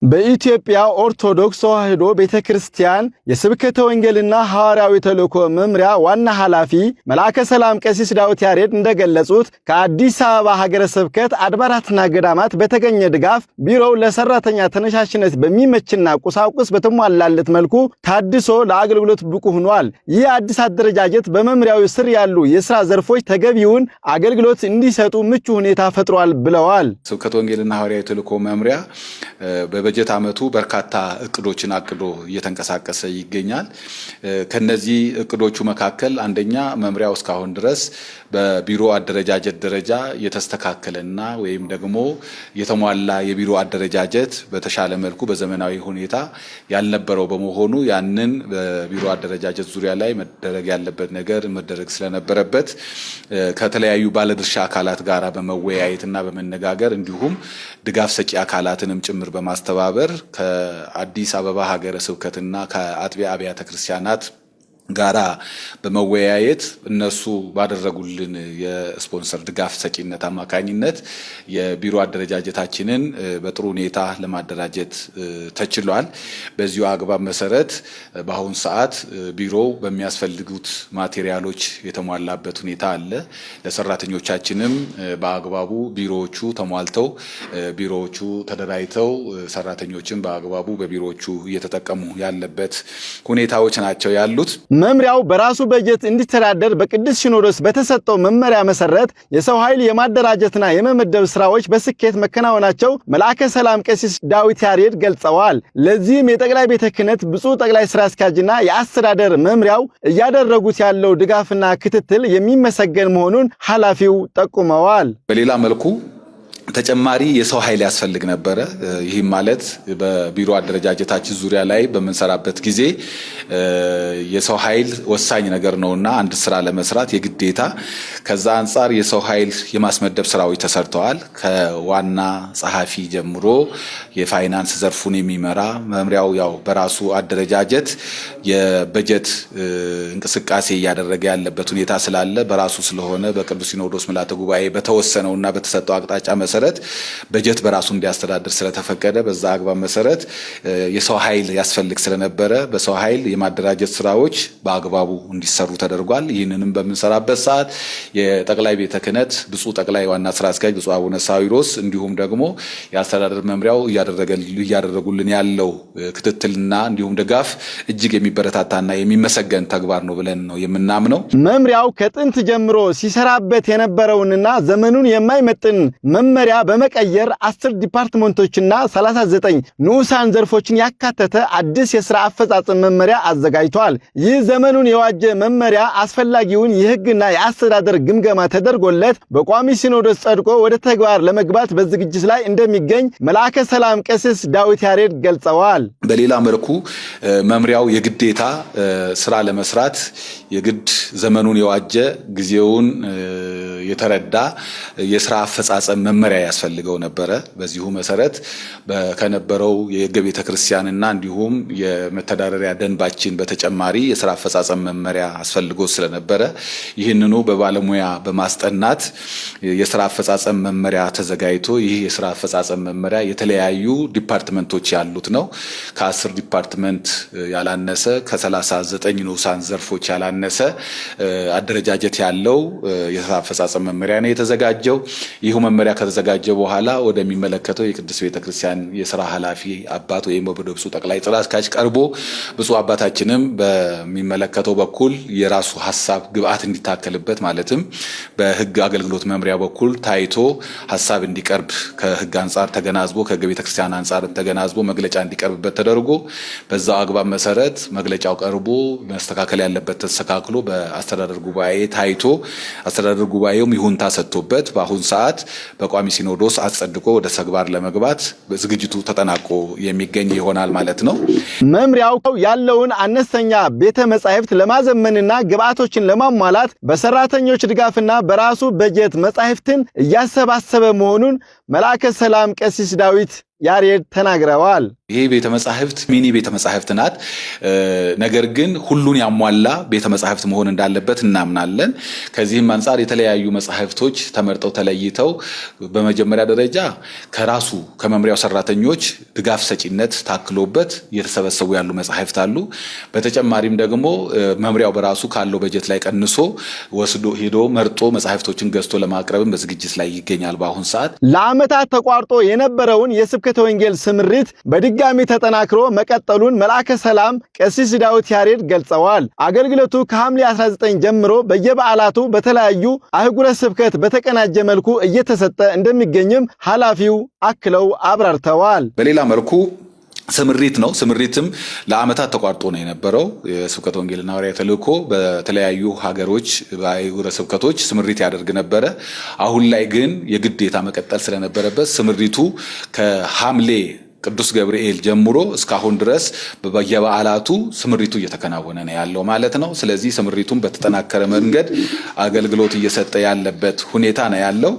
በኢትዮጵያ ኦርቶዶክስ ተዋሕዶ ቤተክርስቲያን የስብከተ ወንጌልና ሐዋርያዊ ተልእኮ መምሪያ ዋና ኃላፊ መልአከ ሰላም ቀሲስ ዳዊት ያሬድ እንደገለጹት ከአዲስ አበባ ሀገረ ስብከት አድባራትና ገዳማት በተገኘ ድጋፍ ቢሮው ለሰራተኛ ተነሳሽነት በሚመችና ቁሳቁስ በተሟላለት መልኩ ታድሶ ለአገልግሎት ብቁ ሆኗል። ይህ አዲስ አደረጃጀት በመምሪያው ስር ያሉ የሥራ ዘርፎች ተገቢውን አገልግሎት እንዲሰጡ ምቹ ሁኔታ ፈጥሯል ብለዋል። ስብከተ ወንጌልና ሐዋርያዊ ተልእኮ መምሪያ በበጀት ዓመቱ በርካታ እቅዶችን አቅዶ እየተንቀሳቀሰ ይገኛል። ከነዚህ እቅዶቹ መካከል አንደኛ መምሪያው እስካሁን ድረስ በቢሮ አደረጃጀት ደረጃ የተስተካከለና ወይም ደግሞ የተሟላ የቢሮ አደረጃጀት በተሻለ መልኩ በዘመናዊ ሁኔታ ያልነበረው በመሆኑ ያንን በቢሮ አደረጃጀት ዙሪያ ላይ መደረግ ያለበት ነገር መደረግ ስለነበረበት ከተለያዩ ባለድርሻ አካላት ጋራ በመወያየትና በመነጋገር እንዲሁም ድጋፍ ሰጪ አካላትንም ጭምር በማስተባበር ከአዲስ አበባ ሀገረ ስብከትና ከአጥቢያ አብያተ ክርስቲያናት ጋራ በመወያየት እነሱ ባደረጉልን የስፖንሰር ድጋፍ ሰጪነት አማካኝነት የቢሮ አደረጃጀታችንን በጥሩ ሁኔታ ለማደራጀት ተችሏል። በዚሁ አግባብ መሰረት በአሁን ሰዓት ቢሮው በሚያስፈልጉት ማቴሪያሎች የተሟላበት ሁኔታ አለ። ለሰራተኞቻችንም በአግባቡ ቢሮዎቹ ተሟልተው ቢሮዎቹ ተደራጅተው ሰራተኞችን በአግባቡ በቢሮዎቹ እየተጠቀሙ ያለበት ሁኔታዎች ናቸው ያሉት። መምሪያው በራሱ በጀት እንዲተዳደር በቅዱስ ሲኖዶስ በተሰጠው መመሪያ መሰረት የሰው ኃይል የማደራጀትና የመመደብ ስራዎች በስኬት መከናወናቸው መልአከ ሰላም ቀሲስ ዳዊት ያሬድ ገልጸዋል። ለዚህም የጠቅላይ ቤተ ክህነት ብፁዕ ጠቅላይ ስራ አስኪያጅና የአስተዳደር መምሪያው እያደረጉት ያለው ድጋፍና ክትትል የሚመሰገን መሆኑን ኃላፊው ጠቁመዋል። በሌላ መልኩ ተጨማሪ የሰው ኃይል ያስፈልግ ነበረ። ይህም ማለት በቢሮ አደረጃጀታችን ዙሪያ ላይ በመንሰራበት ጊዜ የሰው ኃይል ወሳኝ ነገር ነውና አንድ ስራ ለመስራት የግዴታ ከዛ አንፃር የሰው ኃይል የማስመደብ ስራዎች ተሰርተዋል። ከዋና ጸሐፊ ጀምሮ የፋይናንስ ዘርፉን የሚመራ መምሪያው ያው በራሱ አደረጃጀት የበጀት እንቅስቃሴ እያደረገ ያለበት ሁኔታ ስላለ በራሱ ስለሆነ በቅዱስ ሲኖዶስ ምልዓተ ጉባኤ በተወሰነውና በተሰጠው አቅጣጫ መሰረት በጀት በራሱ እንዲያስተዳድር ስለተፈቀደ በዛ አግባብ መሰረት የሰው ኃይል ያስፈልግ ስለነበረ በሰው ኃይል የማደራጀት ስራዎች በአግባቡ እንዲሰሩ ተደርጓል። ይህንንም በመንሰራበት ሰዓት የጠቅላይ ቤተ ክህነት ብፁዕ ጠቅላይ ዋና ስራ አስኪያጅ ብፁዕ አቡነ ሳዊሮስ እንዲሁም ደግሞ የአስተዳደር መምሪያው እያደረጉልን ያለው ክትትልና እንዲሁም ድጋፍ እጅግ የሚበረታታና የሚመሰገን ተግባር ነው ብለን ነው የምናምነው። መምሪያው ከጥንት ጀምሮ ሲሰራበት የነበረውንና ዘመኑን የማይመጥን መመሪያ በመቀየር 10 ዲፓርትመንቶችና 39 ንዑሳን ዘርፎችን ያካተተ አዲስ የሥራ አፈጻጸም መመሪያ አዘጋጅቷል። ይህ ዘመኑን የዋጀ መመሪያ አስፈላጊውን የሕግና የአስተዳደር ግምገማ ተደርጎለት በቋሚ ሲኖዶስ ጸድቆ ወደ ተግባር ለመግባት በዝግጅት ላይ እንደሚገኝ መልአከ ሰላም ቀሲስ ዳዊት ያሬድ ገልጸዋል። በሌላ መልኩ መምሪያው የግዴታ ስራ ለመስራት የግድ ዘመኑን የዋጀ ጊዜውን የተረዳ የሥራ አፈጻጸም መመሪያ ያስፈልገው ነበረ። በዚሁ መሰረት ከነበረው የሕገ ቤተ ክርስቲያንና እንዲሁም የመተዳደሪያ ደንባችን በተጨማሪ የሥራ አፈጻጸም መመሪያ አስፈልጎ ስለነበረ ይህንኑ በባለሙያ በማስጠናት የሥራ አፈጻጸም መመሪያ ተዘጋጅቶ ይህ የሥራ አፈጻጸም መመሪያ የተለያዩ ዲፓርትመንቶች ያሉት ነው። ከ10 ዲፓርትመንት ያላነሰ ከ39 ንዑሳን ዘርፎች ያላነሰ አደረጃጀት ያለው የሥራ አፈጻጸም መመሪያ ነው የተዘጋጀው። ይህ መመሪያ ከተዘጋጀ በኋላ ወደሚመለከተው የቅድስት ቤተክርስቲያን የሥራ ኃላፊ አባት ወይም ወደ ብፁዕ ጠቅላይ ስራ አስኪያጅ ቀርቦ ብፁዕ አባታችንም በሚመለከተው በኩል የራሱ ሐሳብ ግብአት እንዲታከልበት ማለትም በሕግ አገልግሎት መምሪያ በኩል ታይቶ ሐሳብ እንዲቀርብ ከሕግ አንፃር ተገናዝቦ ከሕገ ቤተክርስቲያን አንፃር ተገናዝቦ መግለጫ እንዲቀርብበት ተደርጎ በዛው አግባብ መሰረት መግለጫው ቀርቦ መስተካከል ያለበት ተስተካክሎ በአስተዳደር ጉባኤ ታይቶ አስተዳደር ጉባኤው ይሁንታ ሰጥቶበት በአሁን ሰዓት በቋሚ ሲኖዶስ አጸድቆ ወደ ተግባር ለመግባት ዝግጅቱ ተጠናቆ የሚገኝ ይሆናል ማለት ነው። መምሪያው ያለውን አነስተኛ ቤተ መጻሕፍት ለማዘመንና ግብአቶችን ለማሟላት በሰራተኞች ድጋፍና በራሱ በጀት መጻሕፍትን እያሰባሰበ መሆኑን መልአከ ሰላም ቀሲስ ዳዊት ያሬድ ተናግረዋል። ይሄ ቤተ መጻሕፍት ሚኒ ቤተ መጻሕፍት ናት። ነገር ግን ሁሉን ያሟላ ቤተ መጻሕፍት መሆን እንዳለበት እናምናለን። ከዚህም አንፃር የተለያዩ መጻሕፍቶች ተመርጠው ተለይተው በመጀመሪያ ደረጃ ከራሱ ከመምሪያው ሰራተኞች ድጋፍ ሰጪነት ታክሎበት እየተሰበሰቡ ያሉ መጻሕፍት አሉ። በተጨማሪም ደግሞ መምሪያው በራሱ ካለው በጀት ላይ ቀንሶ ወስዶ ሄዶ መርጦ መጻሕፍቶችን ገዝቶ ለማቅረብም በዝግጅት ላይ ይገኛል። በአሁን ሰዓት ለዓመታት ተቋርጦ የነበረውን የስብከተ ወንጌል ስምሪት በድጋሚ ተጠናክሮ መቀጠሉን መልአከ ሰላም ቀሲስ ዳዊት ያሬድ ገልጸዋል። አገልግሎቱ ከሐምሌ 19 ጀምሮ በየበዓላቱ በተለያዩ አህጉረ ስብከት በተቀናጀ መልኩ እየተሰጠ እንደሚገኝም ኃላፊው አክለው አብራርተዋል። በሌላ መልኩ ስምሪት ነው። ስምሪትም ለዓመታት ተቋርጦ ነው የነበረው። የስብከተ ወንጌልና ሐዋርያዊ ተልእኮ በተለያዩ ሀገሮች በአህጉረ ስብከቶች ስምሪት ያደርግ ነበረ። አሁን ላይ ግን የግዴታ መቀጠል ስለነበረበት ስምሪቱ ከሐምሌ ቅዱስ ገብርኤል ጀምሮ እስካሁን ድረስ በየበዓላቱ ስምሪቱ እየተከናወነ ነው ያለው ማለት ነው። ስለዚህ ስምሪቱን በተጠናከረ መንገድ አገልግሎት እየሰጠ ያለበት ሁኔታ ነው ያለው።